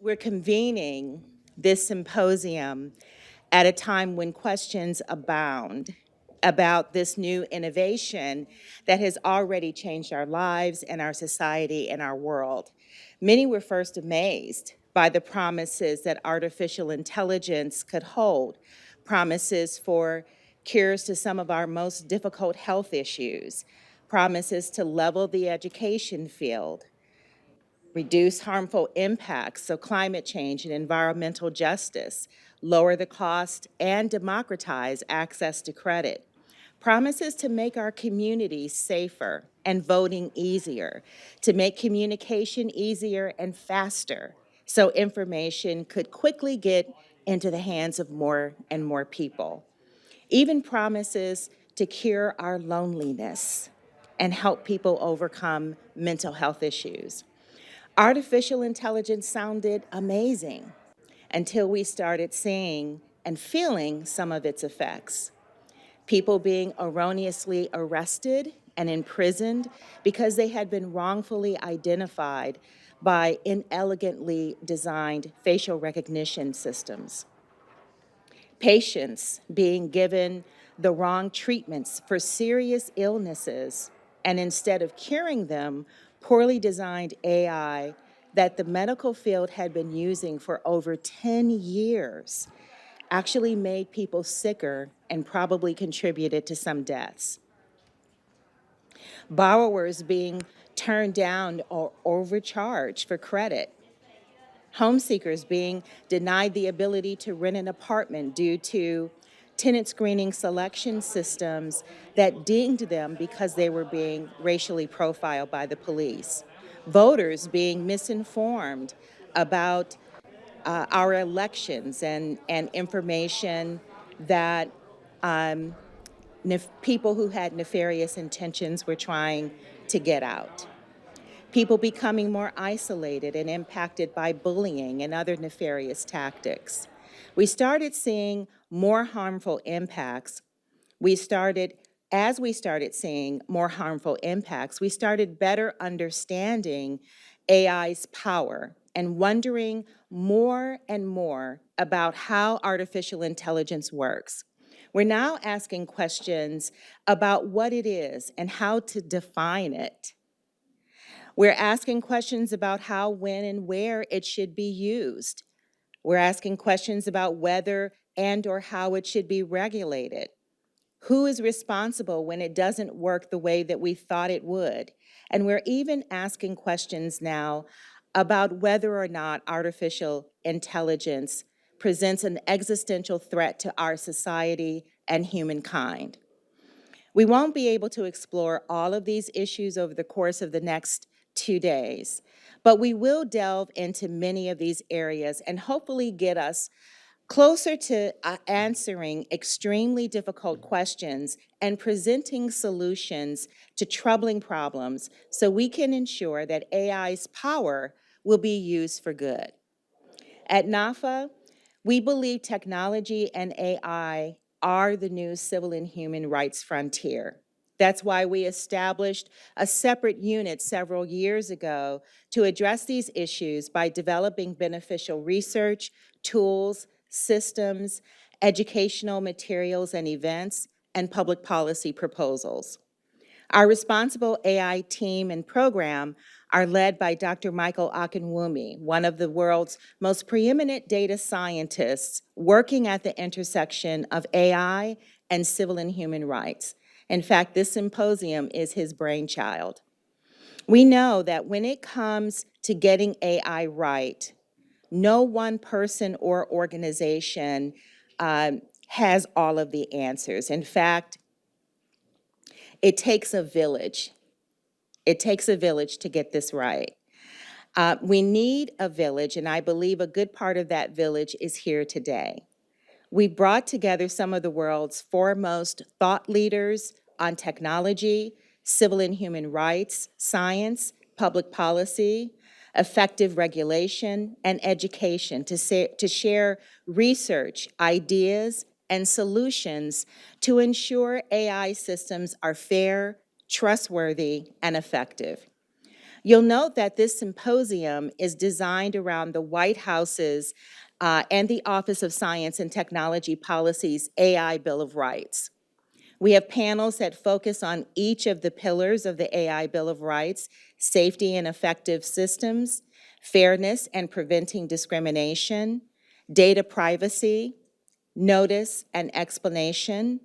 we're convening this symposium at a time when questions abound about this new innovation that has already changed our lives and our society and our world. Many were first amazed by the promises that artificial intelligence could hold, promises for cures to some of our most difficult health issues, promises to level the education field, reduce harmful impacts, so climate change and environmental justice, lower the cost, and democratize access to credit. Promises to make our communities safer and voting easier, to make communication easier and faster, so information could quickly get into the hands of more and more people. Even promises to cure our loneliness and help people overcome mental health issues. Artificial intelligence sounded amazing until we started seeing and feeling some of its effects. People being erroneously arrested and imprisoned because they had been wrongfully identified by inelegantly designed facial recognition systems. Patients being given the wrong treatments for serious illnesses, and instead of curing them, poorly designed AI that the medical field had been using for over 10 years actually made people sicker and probably contributed to some deaths. Borrowers being turned down or overcharged for credit. Home seekers being denied the ability to rent an apartment due to tenant screening selection systems that dinged them because they were being racially profiled by the police. Voters being misinformed about our elections and information that people who had nefarious intentions were trying to get out. People becoming more isolated and impacted by bullying and other nefarious tactics. We started seeing more harmful impacts. As we started seeing more harmful impacts, we started better understanding AI's power and wondering more and more about how artificial intelligence works. We're now asking questions about what it is and how to define it. We're asking questions about how, when, and where it should be used. We're asking questions about whether and or how it should be regulated. Who is responsible when it doesn't work the way that we thought it would? And we're even asking questions now about whether or not artificial intelligence presents an existential threat to our society and humankind. We won't be able to explore all of these issues over the course of the next 2 days, but we will delve into many of these areas and hopefully get us closer to answering extremely difficult questions and presenting solutions to troubling problems so we can ensure that AI's power will be used for good. At NAFA, we believe technology and AI are the new civil and human rights frontier. That's why we established a separate unit several years ago to address these issues by developing beneficial research, tools, systems, educational materials and events, and public policy proposals. Our Responsible AI team and program are led by Dr. Michael Akinwumi, one of the world's most preeminent data scientists working at the intersection of AI and civil and human rights. In fact, this symposium is his brainchild. We know that when it comes to getting AI right, no one person or organization has all of the answers. In fact, it takes a village. It takes a village to get this right. We need a village, and I believe a good part of that village is here today. We brought together some of the world's foremost thought leaders on technology, civil and human rights, science, public policy, effective regulation, and education to share research, ideas, and solutions to ensure AI systems are fair, trustworthy, and effective. You'll note that this symposium is designed around the White House's and the Office of Science and Technology Policy's AI Bill of Rights. We have panels that focus on each of the pillars of the AI Bill of Rights: safety and effective systems, fairness and preventing discrimination, data privacy, notice and explanation,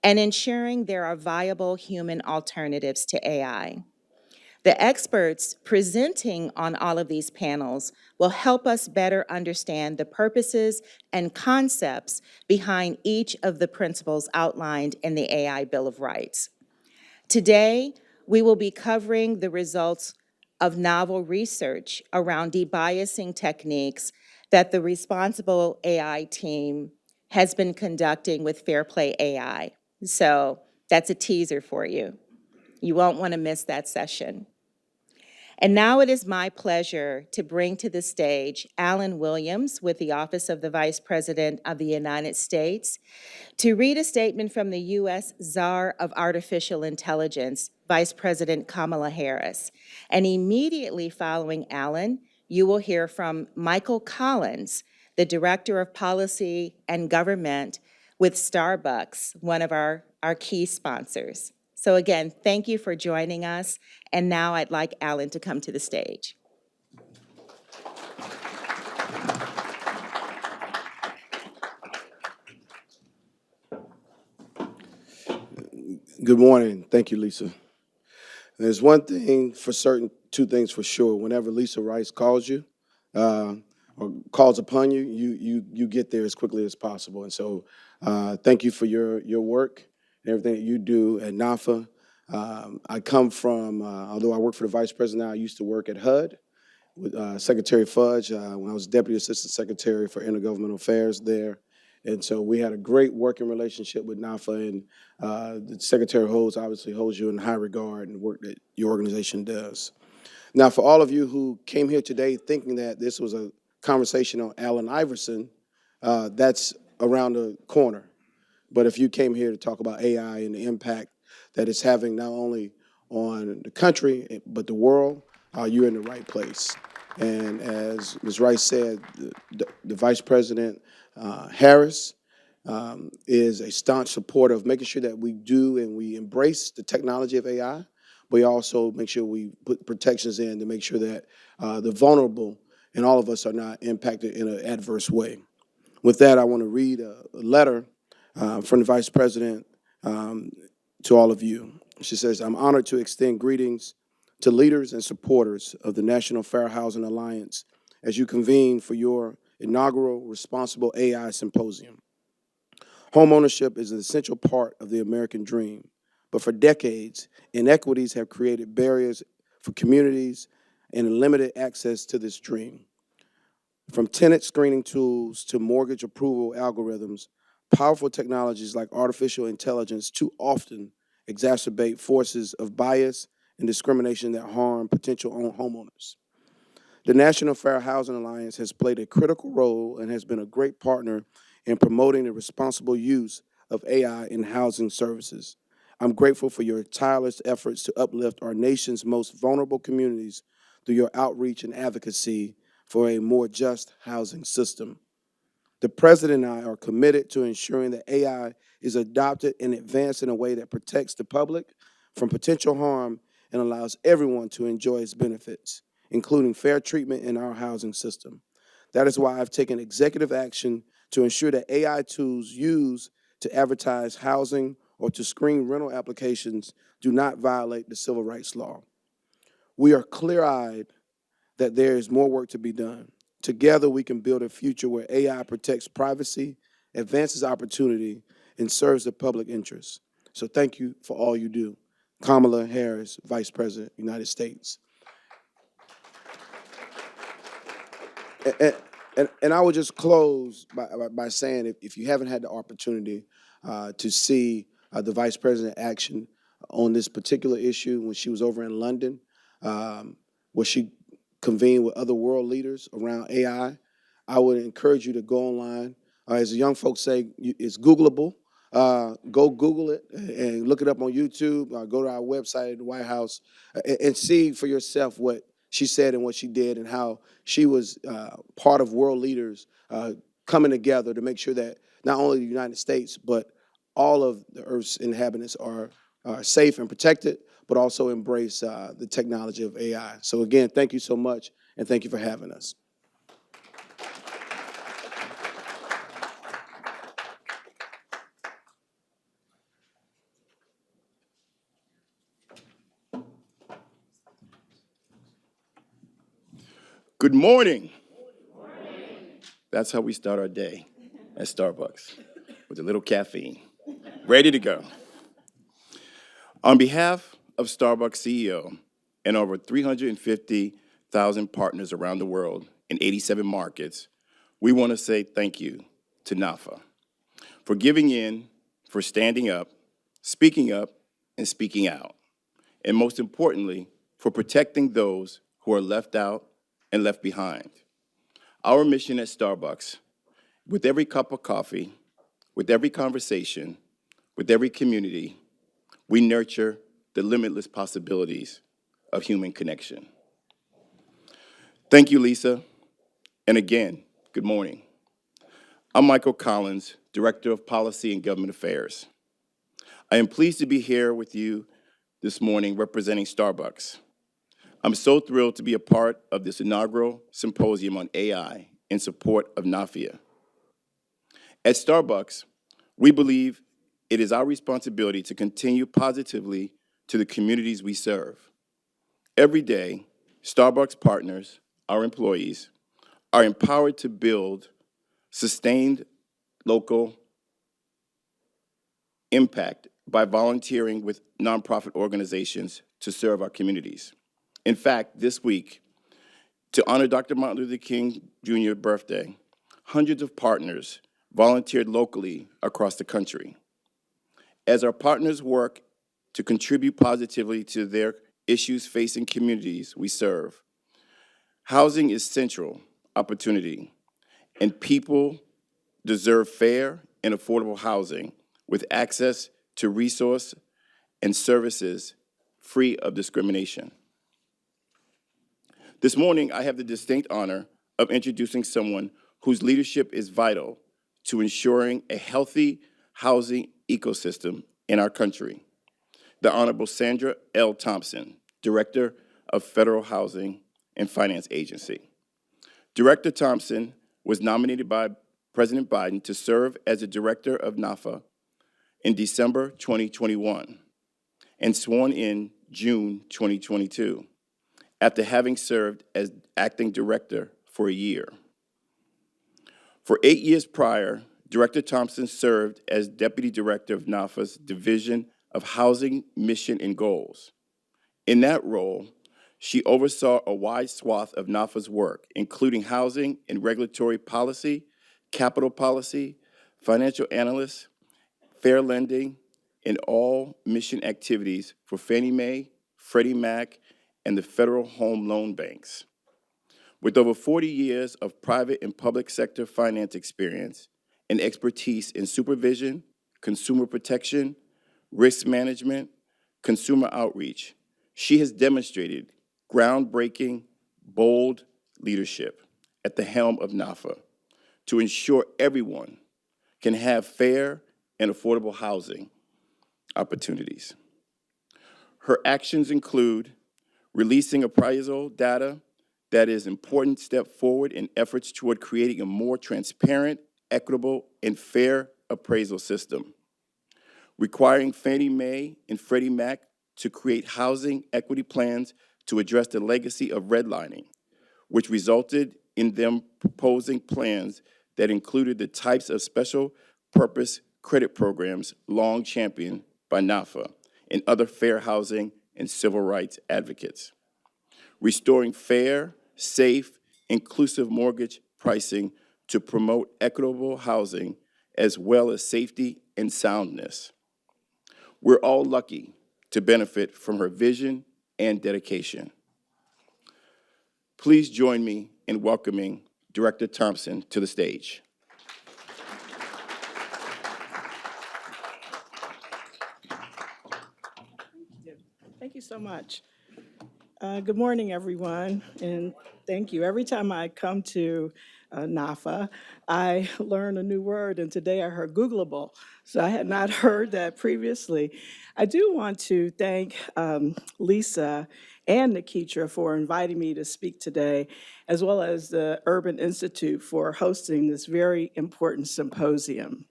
and ensuring there are viable human alternatives to AI. The experts presenting on all of these panels will help us better understand the purposes and concepts behind each of the principles outlined in the AI Bill of Rights. Today, we will be covering the results of novel research around debiasing techniques that the Responsible AI team has been conducting with Fair Play AI. So that's a teaser for you. You won't want to miss that session. And now it is my pleasure to bring to the stage Alan Williams with the Office of the Vice President of the United States to read a statement from the U.S. Czar of Artificial Intelligence, Vice President Kamala Harris. And immediately following Alan, you will hear from Michael Collins, the Director of Policy and Government with Starbucks, one of our key sponsors. So again, thank you for joining us. And now I'd like Alan to come to the stage. Good morning. Thank you, Lisa. There's one thing for certain, two things for sure. Whenever Lisa Rice calls you or calls upon you, you get there as quickly as possible. And so thank you for your work and everything that you do at NAFA. I come from, although I work for the Vice President now, I used to work at HUD with Secretary Fudge when I was Deputy Assistant Secretary for Intergovernmental Affairs there. And so we had a great working relationship with NAFA, and the Secretary obviously holds you in high regard and the work that your organization does. Now, for all of you who came here today thinking that this was a conversation on Allen Iverson, that's around the corner. But if you came here to talk about AI and the impact that it's having not only on the country, but the world, you're in the right place. And as Ms. Rice said, the Vice President Harris is a staunch supporter of making sure that we do and we embrace the technology of AI, but we also make sure we put protections in to make sure that the vulnerable and all of us are not impacted in an adverse way. With that, I want to read a letter from the Vice President to all of you. She says, I'm honored to extend greetings to leaders and supporters of the National Fair Housing Alliance as you convene for your inaugural Responsible AI Symposium. Homeownership is an essential part of the American dream, but for decades, inequities have created barriers for communities and limited access to this dream. From tenant screening tools to mortgage approval algorithms, powerful technologies like artificial intelligence too often exacerbate forces of bias and discrimination that harm potential homeowners. The National Fair Housing Alliance has played a critical role and has been a great partner in promoting the responsible use of AI in housing services. I'm grateful for your tireless efforts to uplift our nation's most vulnerable communities through your outreach and advocacy for a more just housing system. The President and I are committed to ensuring that AI is adopted and advanced in a way that protects the public from potential harm and allows everyone to enjoy its benefits, including fair treatment in our housing system. That is why I've taken executive action to ensure that AI tools used to advertise housing or to screen rental applications do not violate the civil rights law. We are clear-eyed that there is more work to be done. Together, we can build a future where AI protects privacy, advances opportunity, and serves the public interest. So thank you for all you do. Kamala Harris, Vice President, United States. And I would just close by saying, if you haven't had the opportunity to see the Vice President action on this particular issue when she was over in London, where she convened with other world leaders around AI, I would encourage you to go online. As the young folks say, it's Googleable. Go Google it and look it up on YouTube. Go to our website at the White House and see for yourself what she said and what she did and how she was part of world leaders coming together to make sure that not only the United States, but all of the Earth's inhabitants are safe and protected, but also embrace the technology of AI. So again, thank you so much, and thank you for having us. Good morning. That's how we start our day at Starbucks, with a little caffeine, ready to go. On behalf of Starbucks CEO and over 350,000 partners around the world in 87 markets, we want to say thank you to NAFA for giving in, for standing up, and speaking out, and most importantly, for protecting those who are left out and left behind. Our mission at Starbucks, with every cup of coffee, with every conversation, with every community, we nurture the limitless possibilities of human connection. Thank you, Lisa. And again, good morning. I'm Michael Collins, Director of Policy and Government Affairs. I am pleased to be here with you this morning representing Starbucks. I'm so thrilled to be a part of this inaugural symposium on AI in support of NAFIA. At Starbucks, we believe it is our responsibility to continue positively to the communities we serve. Every day, Starbucks partners, our employees, are empowered to build sustained local impact by volunteering with nonprofit organizations to serve our communities. In fact, this week, to honor Dr. Martin Luther King Jr.'s birthday, hundreds of partners volunteered locally across the country. As our partners work to contribute positively to their issues facing communities we serve, housing is central opportunity, and people deserve fair and affordable housing with access to resource and services free of discrimination. This morning, I have the distinct honor of introducing someone whose leadership is vital to ensuring a healthy housing ecosystem in our country, the Honorable Sandra L. Thompson, Director of Federal Housing and Finance Agency. Director Thompson was nominated by President Biden to serve as the Director of NAFA in December 2021 and sworn in June 2022, after having served as acting director for a year. For 8 years prior, Director Thompson served as Deputy Director of NAFA's Division of Housing, Mission, and Goals. In that role, she oversaw a wide swath of NAFA's work, including housing and regulatory policy, capital policy, financial analysts, fair lending, and all mission activities for Fannie Mae, Freddie Mac, and the Federal Home Loan Banks. With over 40 years of private and public sector finance experience and expertise in supervision, consumer protection, risk management, consumer outreach, she has demonstrated groundbreaking, bold leadership at the helm of NAFA to ensure everyone can have fair and affordable housing opportunities. Her actions include releasing appraisal data that is an important step forward in efforts toward creating a more transparent, equitable, and fair appraisal system, requiring Fannie Mae and Freddie Mac to create housing equity plans to address the legacy of redlining, which resulted in them proposing plans that included the types of special purpose credit programs long championed by NAFA and other fair housing and civil rights advocates. Restoring fair, safe, inclusive mortgage pricing to promote equitable housing as well as safety and soundness. We're all lucky to benefit from her vision and dedication. Please join me in welcoming Director Thompson to the stage. you so much. Good morning, everyone, and thank you. Every time I come to NAFA, I learn a new word, and today I heard Googleable. So I had not heard that previously. I do want to thank Lisa and Nikitra for inviting me to speak today, as well as the Urban Institute for hosting this very important symposium.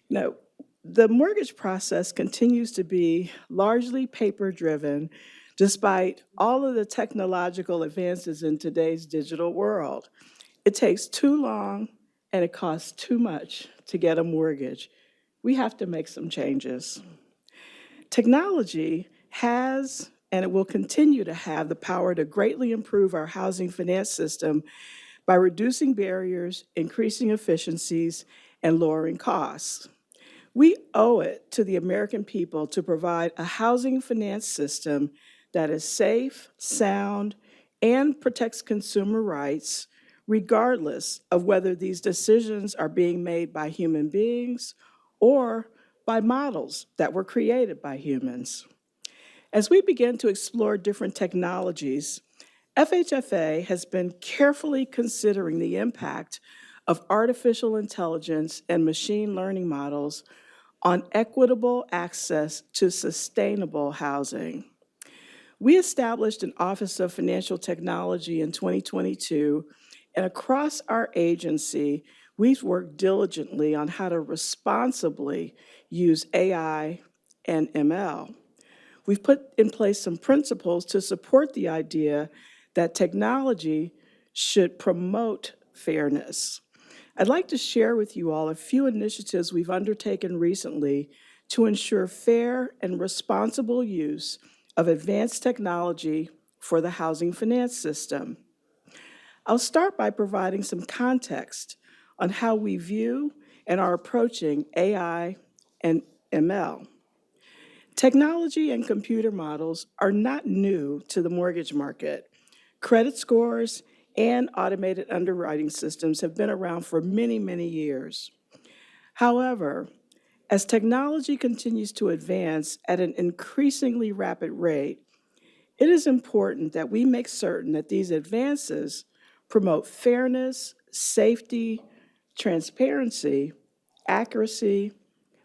Now, the mortgage process continues to be largely paper-driven despite all of the technological advances in today's digital world. It takes too long and it costs too much to get a mortgage. We have to make some changes. Technology has and it will continue to have the power to greatly improve our housing finance system by reducing barriers, increasing efficiencies, and lowering costs. We owe it to the American people to provide a housing finance system that is safe, sound, and protects consumer rights, regardless of whether these decisions are being made by human beings or by models that were created by humans. As we begin to explore different technologies, FHFA has been carefully considering the impact of artificial intelligence and machine learning models on equitable access to sustainable housing. We established an Office of Financial Technology in 2022, and across our agency, we've worked diligently on how to responsibly use AI and ML. We've put in place some principles to support the idea that technology should promote fairness. I'd like to share with you all a few initiatives we've undertaken recently to ensure fair and responsible use of advanced technology for the housing finance system. I'll start by providing some context on how we view and are approaching AI and ML. Technology and computer models are not new to the mortgage market. Credit scores and automated underwriting systems have been around for many, many years. However, as technology continues to advance at an increasingly rapid rate, it is important that we make certain that these advances promote fairness, safety, transparency, accuracy,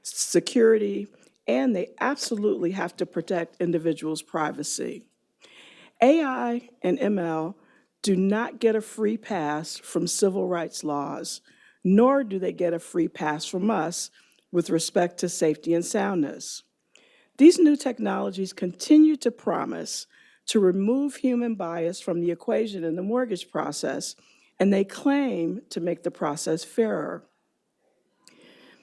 security, and they absolutely have to protect individuals' privacy. AI and ML do not get a free pass from civil rights laws, nor do they get a free pass from us with respect to safety and soundness. These new technologies continue to promise to remove human bias from the equation in the mortgage process, and they claim to make the process fairer.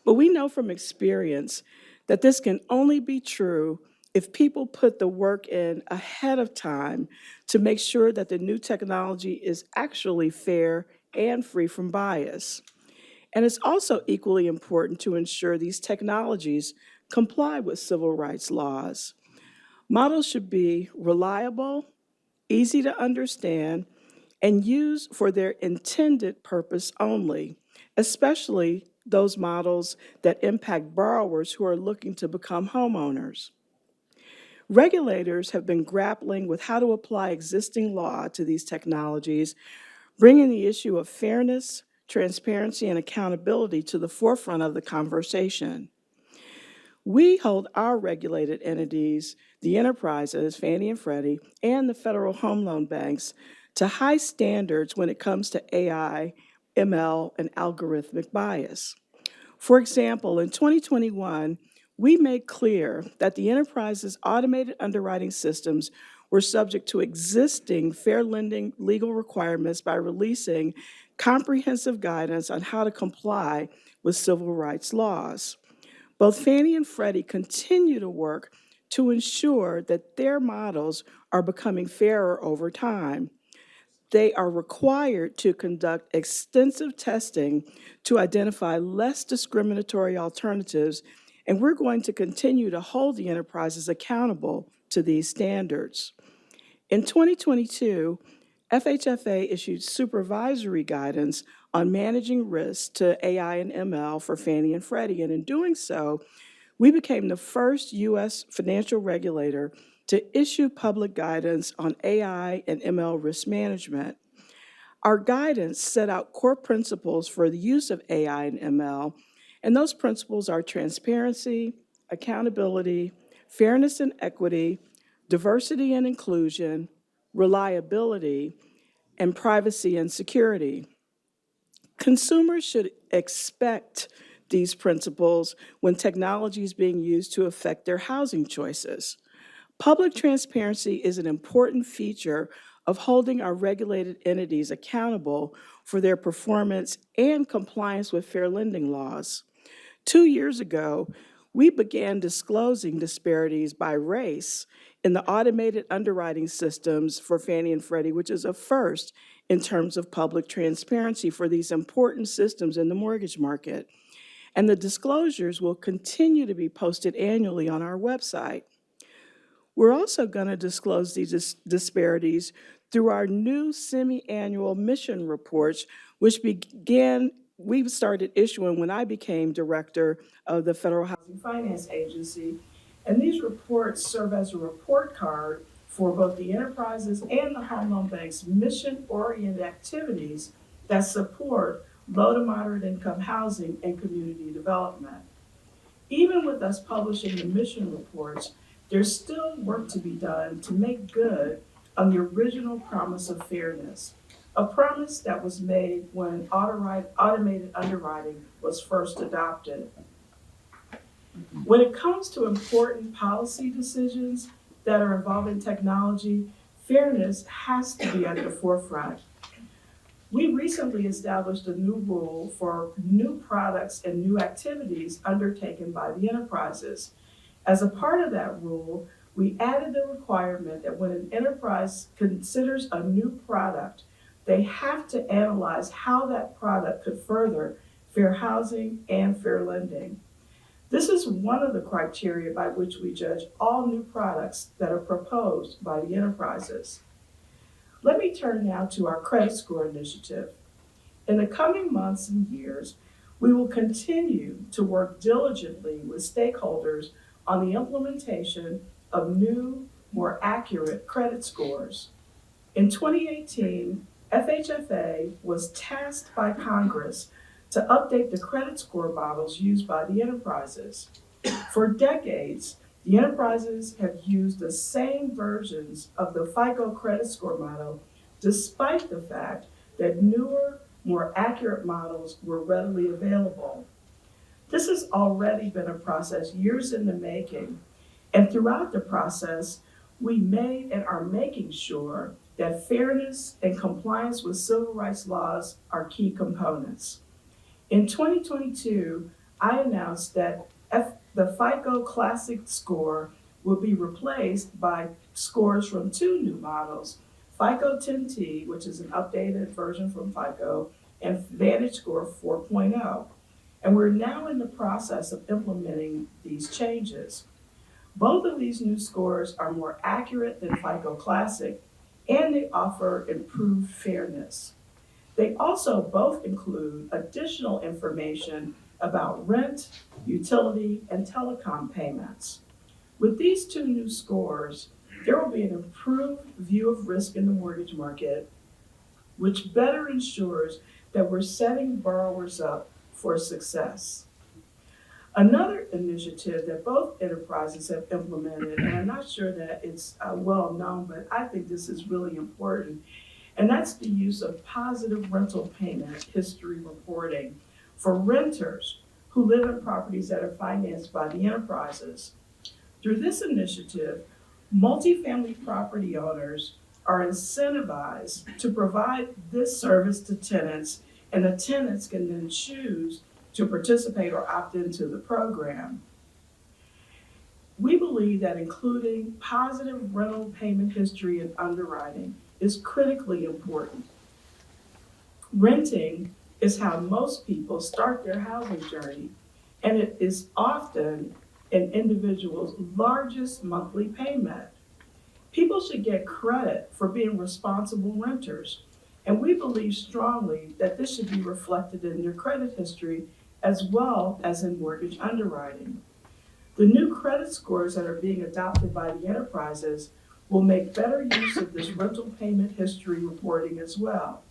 But we know from experience that this can only be true if people put the work in ahead of time to make sure that the new technology is actually fair and free from bias. And it's also equally important to ensure these technologies comply with civil rights laws. Models should be reliable, easy to understand, and used for their intended purpose only, especially those models that impact borrowers who are looking to become homeowners. Regulators have been grappling with how to apply existing law to these technologies, bringing the issue of fairness, transparency, and accountability to the forefront of the conversation. We hold our regulated entities, the enterprises, Fannie and Freddie, and the federal home loan banks, to high standards when it comes to AI, ML, and algorithmic bias. For example, in 2021, we made clear that the enterprise's automated underwriting systems were subject to existing fair lending legal requirements by releasing comprehensive guidance on how to comply with civil rights laws. Both Fannie and Freddie continue to work to ensure that their models are becoming fairer over time. They are required to conduct extensive testing to identify less discriminatory alternatives, and we're going to continue to hold the enterprises accountable to these standards. In 2022, FHFA issued supervisory guidance on managing risks to AI and ML for Fannie and Freddie, and in doing so, we became the first U.S. financial regulator to issue public guidance on AI and ML risk management. Our guidance set out core principles for the use of AI and ML, and those principles are transparency, accountability, fairness and equity, diversity and inclusion, reliability, and privacy and security. Consumers should expect these principles when technology is being used to affect their housing choices. Public transparency is an important feature of holding our regulated entities accountable for their performance and compliance with fair lending laws. 2 years ago, we began disclosing disparities by race in the automated underwriting systems for Fannie and Freddie, which is a first in terms of public transparency for these important systems in the mortgage market. And the disclosures will continue to be posted annually on our website. We're also going to disclose these disparities through our new semi-annual mission reports, which we started issuing when I became director of the Federal Housing Finance Agency. And these reports serve as a report card for both the enterprises and the Home Loan Bank's mission-oriented activities that support low to moderate income housing and community development. Even with us publishing the mission reports, there's still work to be done to make good on the original promise of fairness, a promise that was made when automated underwriting was first adopted. When it comes to important policy decisions that are involving technology, fairness has to be at the forefront. We recently established a new rule for new products and new activities undertaken by the enterprises. As a part of that rule, we added the requirement that when an enterprise considers a new product, they have to analyze how that product could further fair housing and fair lending. This is one of the criteria by which we judge all new products that are proposed by the enterprises. Let me turn now to our credit score initiative. In the coming months and years, we will continue to work diligently with stakeholders on the implementation of new, more accurate credit scores. In 2018, FHFA was tasked by Congress to update the credit score models used by the enterprises. For decades, the enterprises have used the same versions of the FICO credit score model, despite the fact that newer, more accurate models were readily available. This has already been a process years in the making, and throughout the process, we made and are making sure that fairness and compliance with civil rights laws are key components. In 2022, I announced that the FICO Classic score will be replaced by scores from two new models, FICO 10T, which is an updated version from FICO, and VantageScore 4.0. And we're now in the process of implementing these changes. Both of these new scores are more accurate than FICO Classic, and they offer improved fairness. They also both include additional information about rent, utility, and telecom payments. With these two new scores, there will be an improved view of risk in the mortgage market, which better ensures that we're setting borrowers up for success. Another initiative that both enterprises have implemented, and I'm not sure that it's well known, but I think this is really important, and that's the use of positive rental payment history reporting for renters who live in properties that are financed by the enterprises. Through this initiative, multifamily property owners are incentivized to provide this service to tenants, and the tenants can then choose to participate or opt into the program. We believe that including positive rental payment history in underwriting is critically important. Renting is how most people start their housing journey, and it is often an individual's largest monthly payment. People should get credit for being responsible renters, and we believe strongly that this should be reflected in their credit history as well as in mortgage underwriting. The new credit scores that are being adopted by the enterprises will make better use of this rental payment history reporting as well.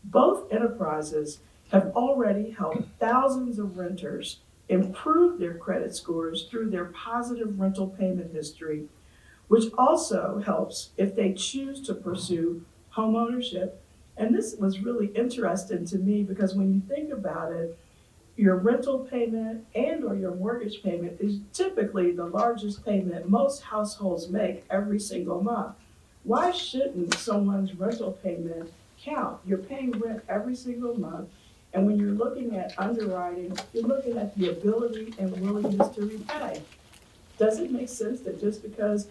Both enterprises have already helped thousands of renters improve their credit scores through their positive rental payment history, which also helps if they choose to pursue homeownership. And this was really interesting to me because when you think about it, your rental payment and or your mortgage payment is typically the largest payment most households make every single month. Why shouldn't someone's rental payment count? You're paying rent every single month, and when you're looking at underwriting, you're looking at the ability and willingness to repay. Does it make sense that just because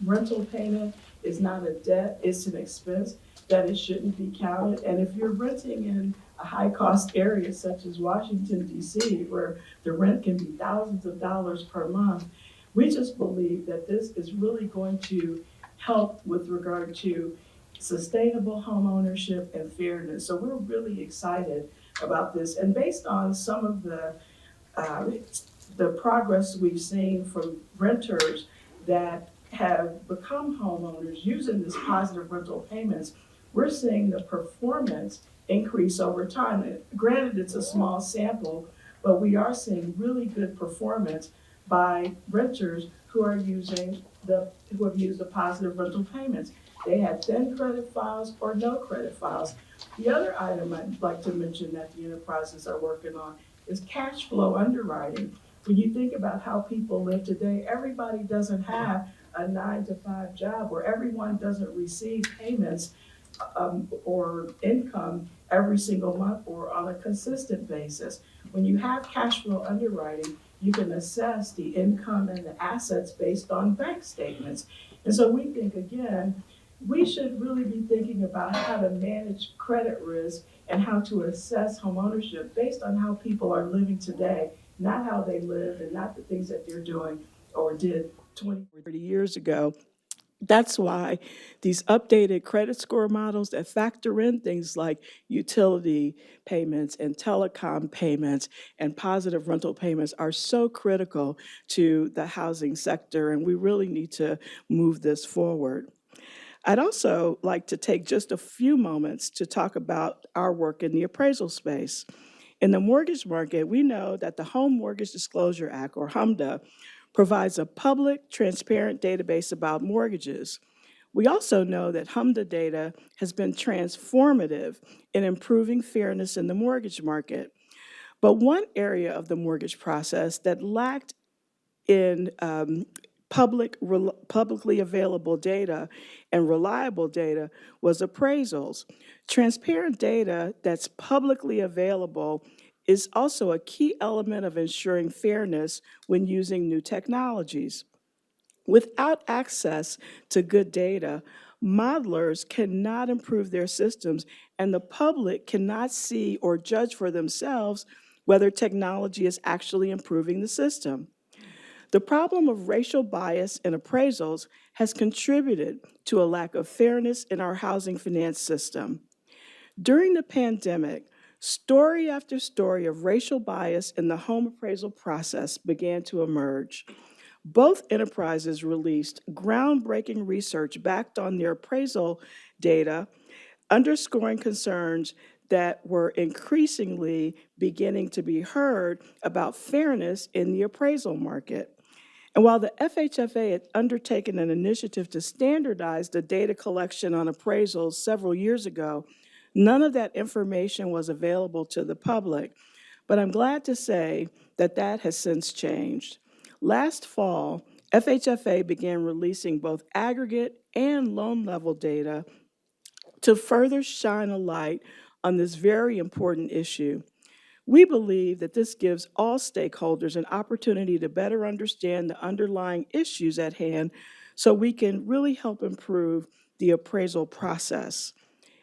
rental payment is not a debt, it's an expense, that it shouldn't be counted? And if you're renting in a high-cost area such as Washington, D.C., where the rent can be thousands of dollars per month, we just believe that this is really going to help with regard to sustainable home ownership and fairness. So we're really excited about this. And based on some of uh, the progress we've seen from renters that have become homeowners using this positive rental payments, we're seeing the performance increase over time. And granted, it's a small sample, but we are seeing really good performance by renters who have used the positive rental payments. They had thin credit files or no credit files. The other item I'd like to mention that the enterprises are working on is cash flow underwriting. When you think about how people live today, everybody doesn't have a 9-to-5 job where everyone doesn't receive payments or income every single month or on a consistent basis. When you have cash flow underwriting, you can assess the income and the assets based on bank statements. And so we think, again, we should really be thinking about how to manage credit risk and how to assess homeownership based on how people are living today, not how they live and not the things that they're doing or did 20 or 30 years ago. That's why these updated credit score models that factor in things like utility payments and telecom payments and positive rental payments are so critical to the housing sector, and we really need to move this forward. I'd also like to take just a few moments to talk about our work in the appraisal space. In the mortgage market, we know that the Home Mortgage Disclosure Act, or HMDA, provides a public, transparent database about mortgages. We also know that HMDA data has been transformative in improving fairness in the mortgage market. But one area of the mortgage process that lacked in publicly available data and reliable data was appraisals. Transparent data that's publicly available is also a key element of ensuring fairness when using new technologies. Without access to good data, modelers cannot improve their systems, and the public cannot see or judge for themselves whether technology is actually improving the system. The problem of racial bias in appraisals has contributed to a lack of fairness in our housing finance system. During the pandemic, story after story of racial bias in the home appraisal process began to emerge. Both enterprises released groundbreaking research backed on their appraisal data, underscoring concerns that were increasingly beginning to be heard about fairness in the appraisal market. And while the FHFA had undertaken an initiative to standardize the data collection on appraisals several years ago, none of that information was available to the public. But I'm glad to say that that has since changed. Last fall, FHFA began releasing both aggregate and loan level data to further shine a light on this very important issue. We believe that this gives all stakeholders an opportunity to better understand the underlying issues at hand so we can really help improve the appraisal process.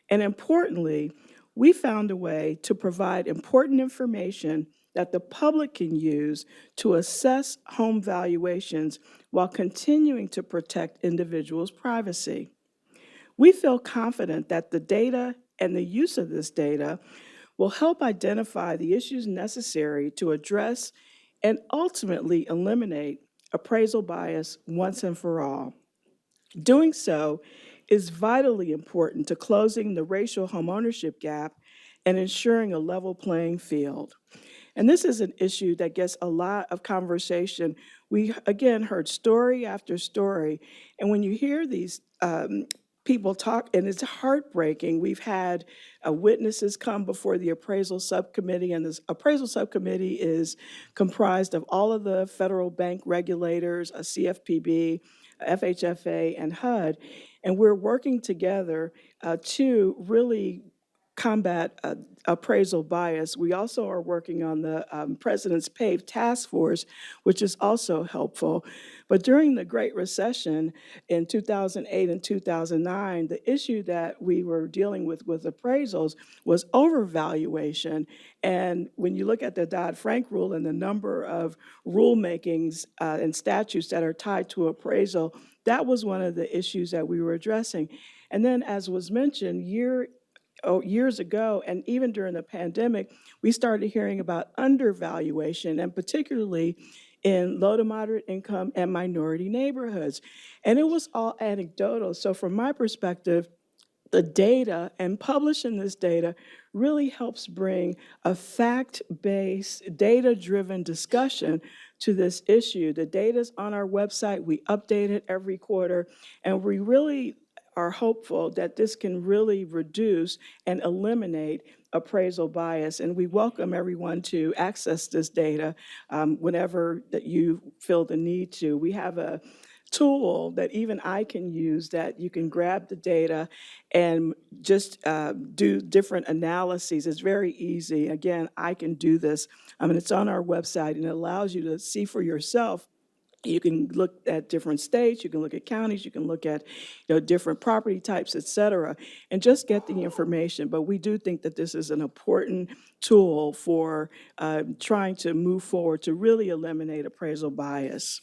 And importantly, we found a way to provide important information that the public can use to assess home valuations while continuing to protect individuals' privacy. We feel confident that the data and the use of this data will help identify the issues necessary to address and ultimately eliminate appraisal bias once and for all. Doing so is vitally important to closing the racial homeownership gap and ensuring a level playing field. And this is an issue that gets a lot of conversation. We, again, heard story after story. And when you hear these people talk, and it's heartbreaking, we've had witnesses come before the appraisal subcommittee, and this appraisal subcommittee is comprised of all of the federal bank regulators, a CFPB, FHFA, and HUD. And we're working together to really combat appraisal bias. We also are working on the President's PAVE Task Force, which is also helpful. But during the Great Recession in 2008 and 2009, the issue that we were dealing with appraisals was overvaluation. And when you look at the Dodd-Frank rule and the number of rulemakings and statutes that are tied to appraisal, that was one of the issues that we were addressing. And then, as was mentioned, years ago, and even during the pandemic, we started hearing about undervaluation, and particularly in low to moderate income and minority neighborhoods. And it was all anecdotal. So from my perspective, the data and publishing this data really helps bring a fact-based, data-driven discussion to this issue. The data's on our website. We update it every quarter, and we really are hopeful that this can really reduce and eliminate appraisal bias. And we welcome everyone to access this data whenever that you feel the need to. We have a tool that even I can use that you can grab the data and just do different analyses. It's very easy. Again, I can do this. It's on our website, and it allows you to see for yourself. You can look at different states, you can look at counties, you can look at different property types, et cetera, and just get the information. But we do think that this is an important tool for trying to move forward to really eliminate appraisal bias.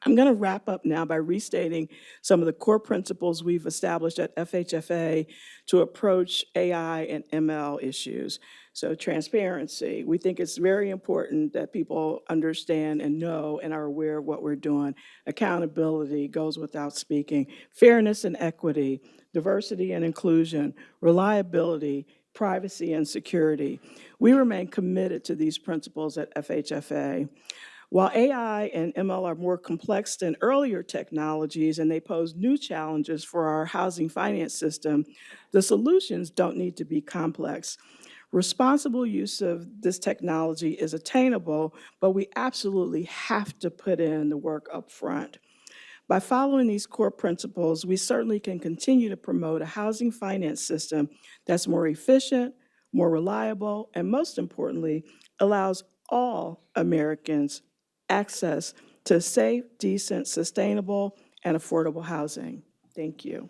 I'm going to wrap up now by restating some of the core principles we've established at FHFA to approach AI and ML issues. So transparency, we think it's very important that people understand and know and are aware of what we're doing. Accountability goes without speaking. Fairness and equity, diversity and inclusion, reliability, privacy and security. We remain committed to these principles at FHFA. While AI and ML are more complex than earlier technologies and they pose new challenges for our housing finance system, the solutions don't need to be complex. Responsible use of this technology is attainable, but we absolutely have to put in the work up front. By following these core principles, we certainly can continue to promote a housing finance system that's more efficient, more reliable, and most importantly, allows all Americans access to safe, decent, sustainable, and affordable housing. Thank you.